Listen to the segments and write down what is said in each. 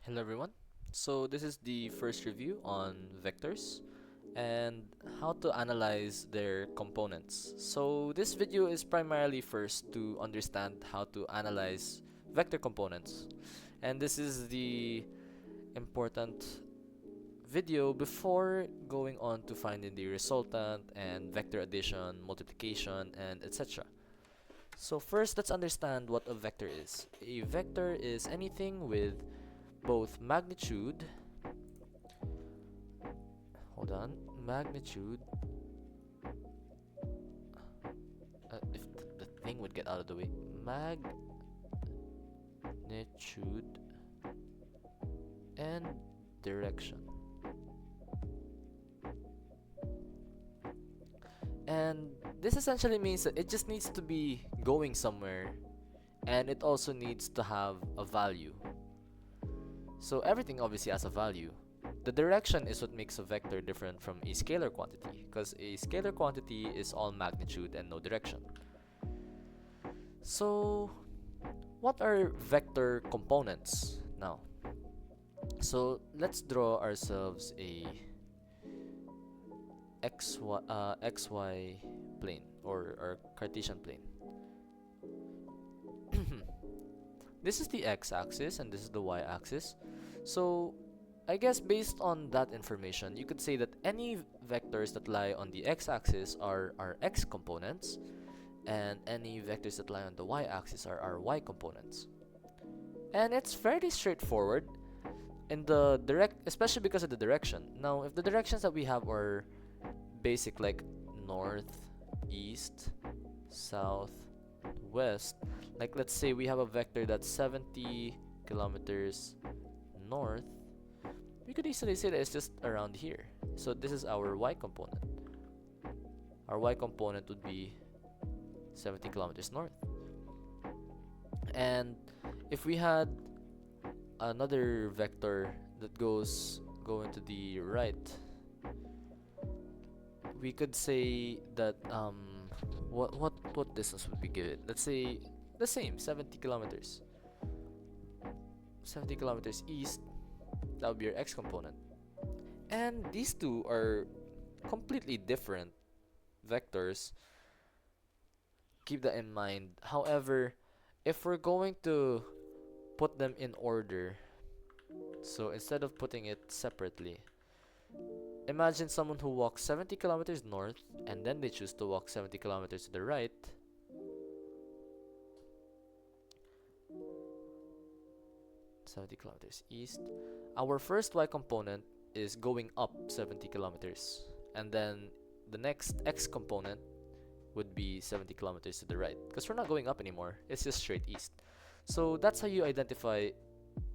Hello everyone. So this is the first review on vectors and how to analyze their components. So this video is primarily first to understand how to analyze vector components. And this is the important video before going on to finding the resultant and vector addition, multiplication, and etc. So first, let's understand what a vector is. A vector is anything with both magnitude, hold on, magnitude, if the thing would get out of the way, magnitude and direction. And this essentially means that it just needs to be going somewhere and it also needs to have a value. So everything obviously has a value. The direction is what makes a vector different from a scalar quantity, because a scalar quantity is all magnitude and no direction. So, what are vector components now? So, let's draw ourselves a xy plane or Cartesian plane. This is the x-axis and this is the y-axis. So I guess based on that information, you could say that any vectors that lie on the x-axis are our x components, and any vectors that lie on the y-axis are our y components. And it's fairly straightforward in the especially because of the direction. Now, if the directions that we have are basic like north, east, south, west, like let's say we have a vector that's 70 kilometers north, we could easily say that it's just around here. So this is our y component. Our y component would be 70 kilometers north. And if we had another vector that going to the right, we could say that what distance would we give it? Let's say the same 70 kilometers. 70 kilometers east, that would be your x component. And these two are completely different vectors. Keep that in mind. However, if we're going to put them in order, so instead of putting it separately, imagine someone who walks 70 kilometers north and then they choose to walk 70 kilometers to the right. 70 kilometers east. Our first y component is going up 70 kilometers, and then the next x component would be 70 kilometers to the right, because we're not going up anymore, it's just straight east. So that's how you identify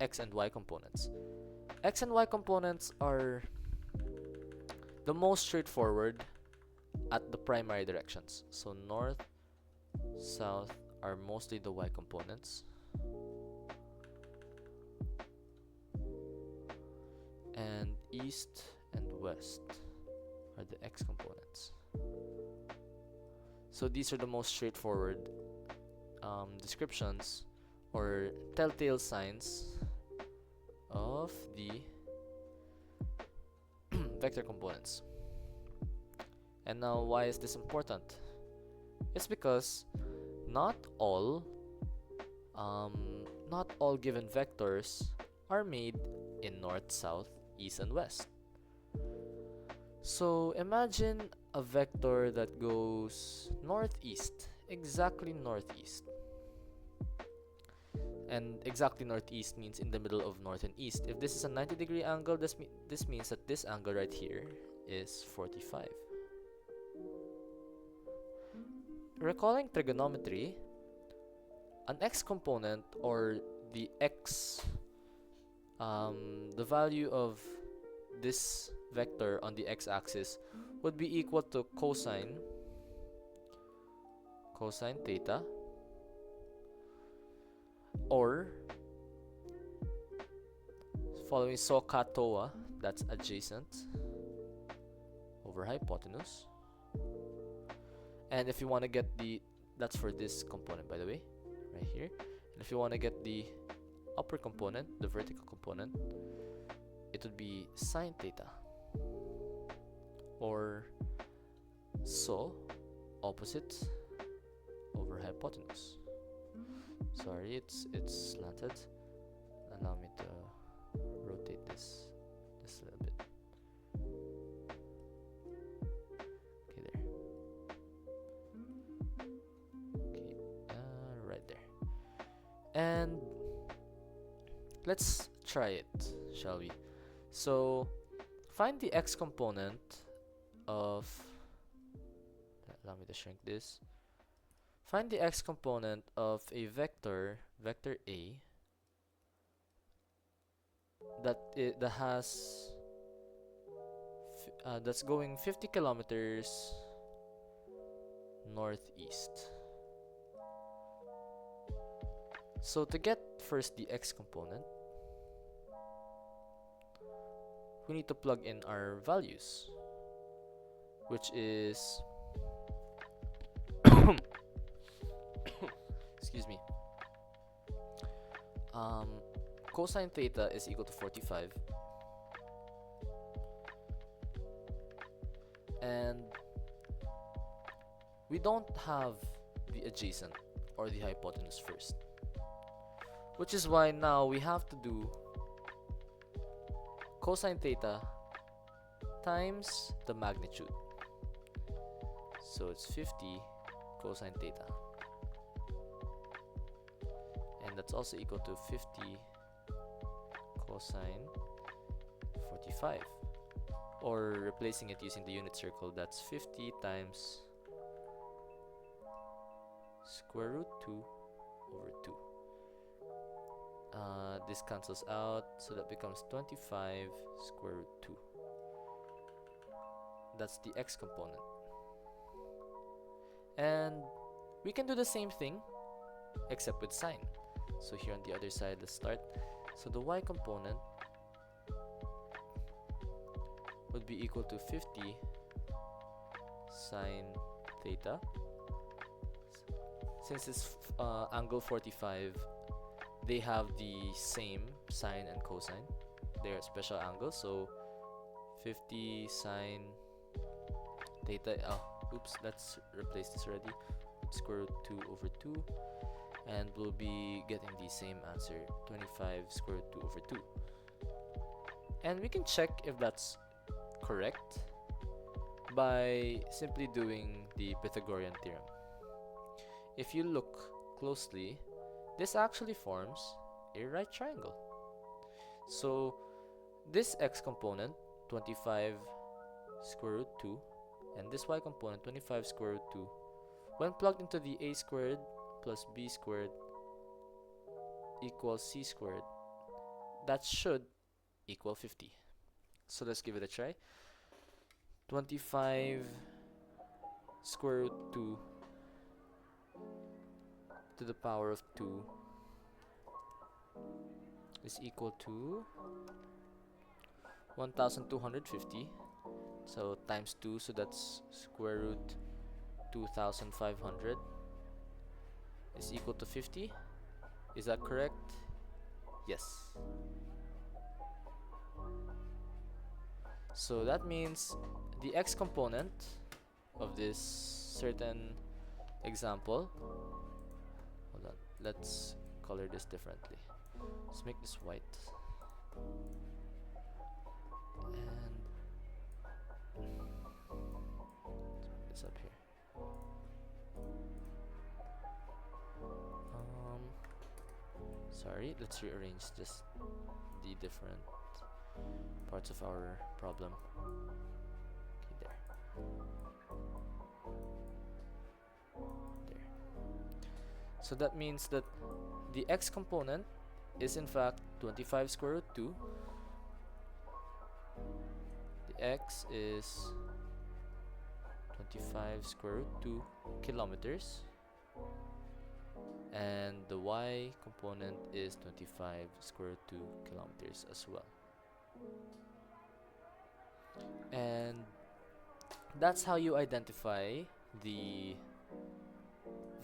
x and y components. X and y components are the most straightforward at the primary directions. So north, south are mostly the y components, and east and west are the x components. So these are the most straightforward descriptions or telltale signs of the vector components. And now, why is this important? It's because not all given vectors are made in north, south, east, and west. So imagine a vector that goes northeast, exactly northeast. And exactly northeast means in the middle of north and east. If this is a 90-degree angle, this means that this angle right here is 45. Recalling trigonometry, an x component, or the x, the value of this vector on the x-axis would be equal to cosine theta, or following SOHCAHTOA, that's adjacent over hypotenuse. And if you want to get the, that's for this component by the way, right here. And if you want to get the upper component, the vertical component, it would be sine theta, or so opposite over hypotenuse. Sorry, it's slanted. Allow me to rotate this just a little bit. Okay, there. Okay, right there. And let's try it, shall we? So find the x component of, allow me to shrink this. Find the x component of a vector A, that has that's going 50 kilometers northeast. So to get first the x component, we need to plug in our values, which is excuse me, cosine theta is equal to 45, and we don't have the adjacent or the hypotenuse first, which is why now we have to do cosine theta times the magnitude. So it's 50 cosine theta, and that's also equal to 50 cosine 45, or replacing it using the unit circle, that's 50 times square root 2 over 2. This cancels out, so that becomes 25 square root 2. That's the x component. And we can do the same thing except with sine. So here on the other side, let's start. So the y component would be equal to 50 sine theta. Since it's angle 45, they have the same sine and cosine. They're special angles, so 50 sine theta, oops, let's replace this already. Square root 2 over 2, and we'll be getting the same answer, 25 square root 2 over 2. And we can check if that's correct by simply doing the Pythagorean theorem. If you look closely, this actually forms a right triangle. So this x component, 25 square root 2, and this y component, 25 square root 2, when plugged into the a squared plus b squared equals c squared, that should equal 50. So let's give it a try. 25 square root 2 to the power of 2 is equal to 1250. So times 2, so that's square root 2500 is equal to 50. Is that correct? Yes. So that means the x component of this certain example, hold on, let's color this differently. Let's make this white, and let's put this up here. Sorry, let's rearrange just the different parts of our problem. Okay, there. So that means that the x component is in fact 25 square root 2. The x is 25 square root 2 kilometers, and the y component is 25 square root 2 kilometers as well. And that's how you identify the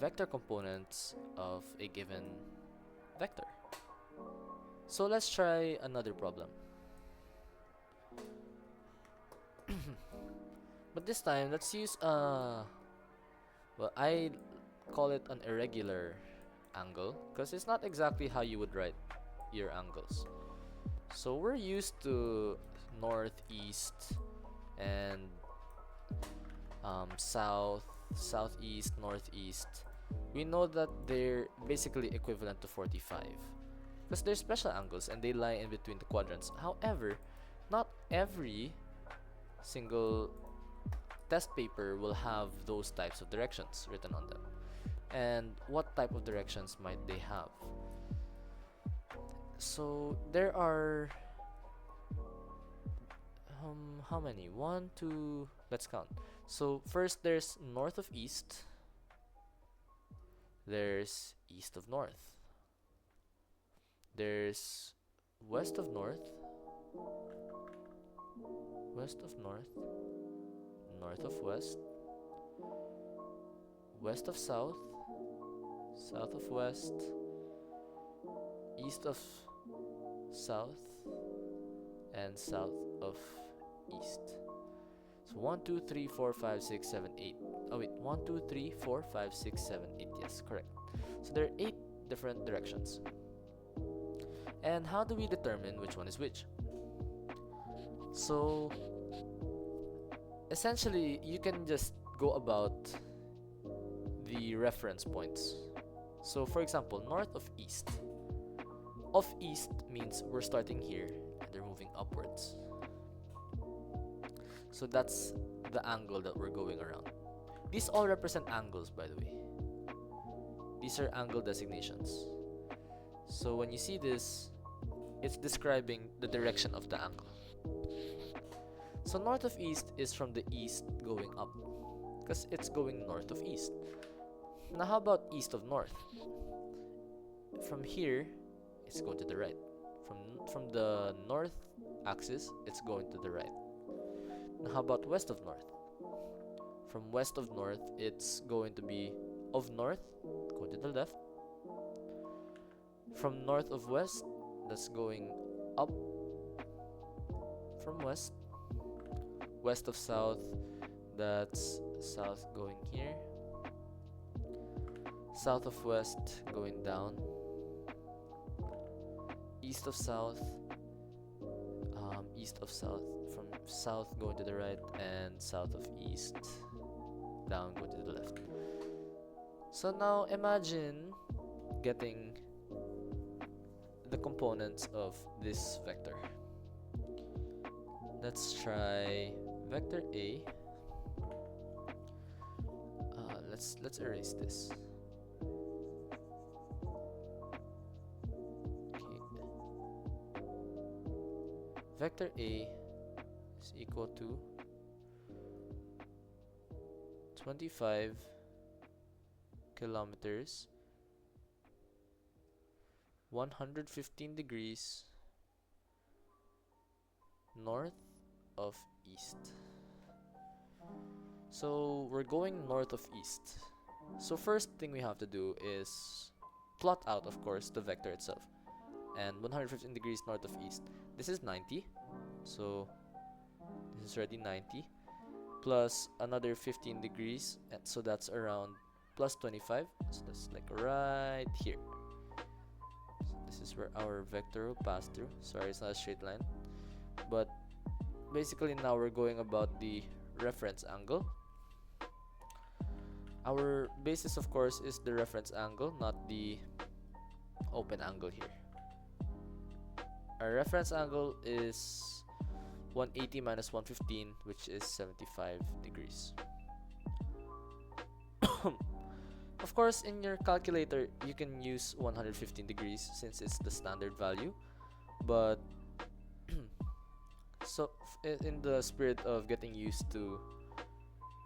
vector components of a given vector. So let's try another problem. But this time, let's use well, I call it an irregular angle because it's not exactly how you would write your angles. So we're used to north, east, and south, southeast, northeast. We know that they're basically equivalent to 45 because they're special angles and they lie in between the quadrants. However, not every single test paper will have those types of directions written on them. And what type of directions might they have? So there are how many? One, two, let's count. So first there's north of east, there's east of north, there's west of north, west of north, north of west, west of south, south of west, east of south, and south of east. So 1, 2, 3, 4, 5, 6, 7, 8. Oh wait, 1, 2, 3, 4, 5, 6, 7, 8. Yes, correct. So there are 8 different directions. And how do we determine which one is which? So essentially, you can just go about the reference points. So for example, north of east. Of east means we're starting here and they're moving upwards. So that's the angle that we're going around. These all represent angles, by the way. These are angle designations. So when you see this, it's describing the direction of the angle. So north of east is from the east going up, because it's going north of east. Now how about east of north? From here, it's going to the right. From the north axis, it's going to the right. Now how about west of north? From west of north, it's going to be of north, going to the left. From north of west, that's going up from west. West of south, that's south going here. South of west, going down. East of south, east of south, from south going to the right, and south of east, down going to the left. So now imagine getting the components of this vector. Let's try vector A. Let's erase this. Vector A is equal to 25 kilometers, 115 degrees north of east. So we're going north of east. So first thing we have to do is plot out, of course, the vector itself. And 115 degrees north of east, this is 90, so this is already 90, plus another 15 degrees, and so that's around plus 25, so that's like right here. So this is where our vector will pass through. Sorry, it's not a straight line, but basically now we're going about the reference angle. Our basis, of course, is the reference angle, not the open angle here. Our reference angle is 180 minus 115, which is 75 degrees. Of course, in your calculator, you can use 115 degrees since it's the standard value. But so in the spirit of getting used to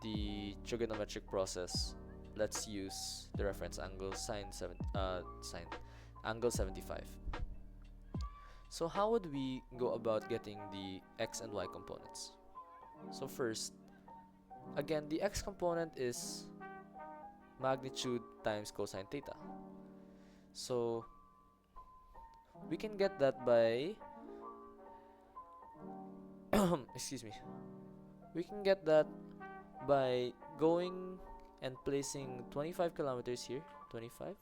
the trigonometric process, let's use the reference angle angle 75. So how would we go about getting the x and y components? So first, again, the x component is magnitude times cosine theta. So We can get that by excuse me. We can get that by going and placing 25 kilometers here. 25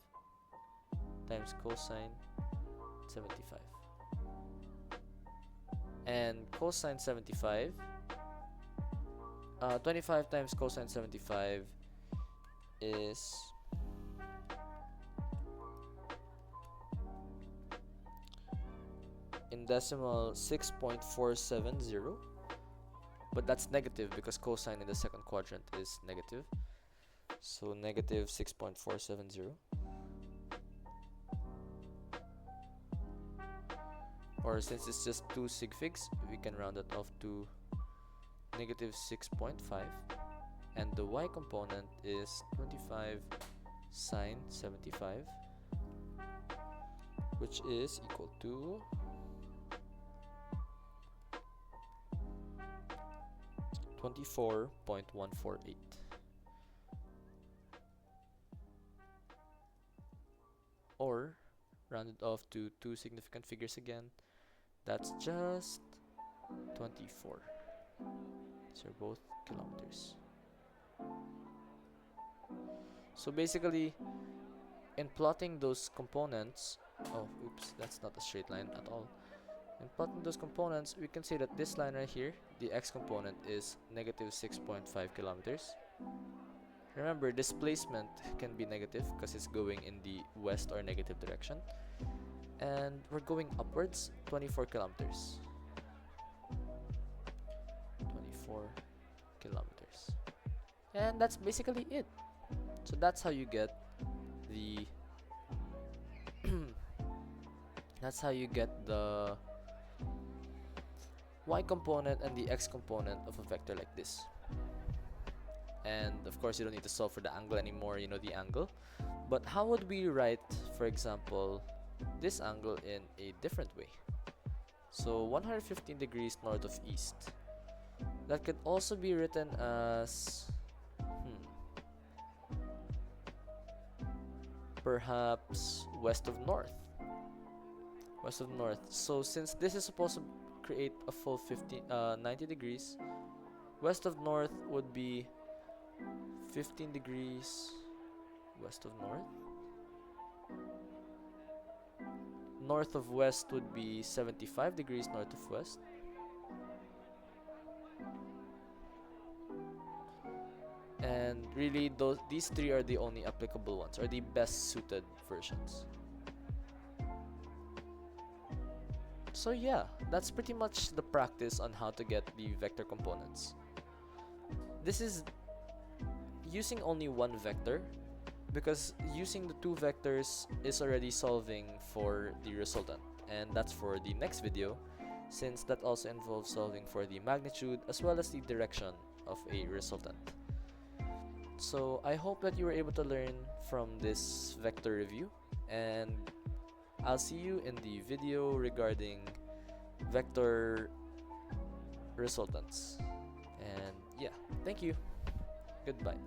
times cosine 75. And cosine 75, 25 times cosine 75 is in decimal 6.470, but that's negative because cosine in the second quadrant is negative, so negative 6.470, or since it's just 2 sig figs, we can round it off to negative 6.5, and the y component is 25 sine 75, which is equal to 24.148. Or rounded off to 2 significant figures again, that's just 24. These are both kilometers. So basically, in plotting those components, oh oops, that's not a straight line at all. In plotting those components, we can say that this line right here, the x component, is negative 6.5 kilometers. Remember, displacement can be negative because it's going in the west or negative direction. And we're going upwards, 24 kilometers. 24 kilometers. And that's basically it. So that's how you get the that's how you get the y component and the x component of a vector like this. And of course, you don't need to solve for the angle anymore, you know the angle. But how would we write, for example, this angle in a different way? So 115 degrees north of east. That could also be written as perhaps west of north. West of north. So since this is supposed to create a full 90 degrees, west of north would be 15 degrees west of north. North of west would be 75 degrees north of west. And really, these three are the only applicable ones, or the best suited versions. So yeah, that's pretty much the practice on how to get the vector components. This is using only one vector, because using the two vectors is already solving for the resultant, and that's for the next video, since that also involves solving for the magnitude as well as the direction of a resultant. So I hope that you were able to learn from this vector review, and I'll see you in the video regarding vector resultants. And yeah, thank you. Goodbye.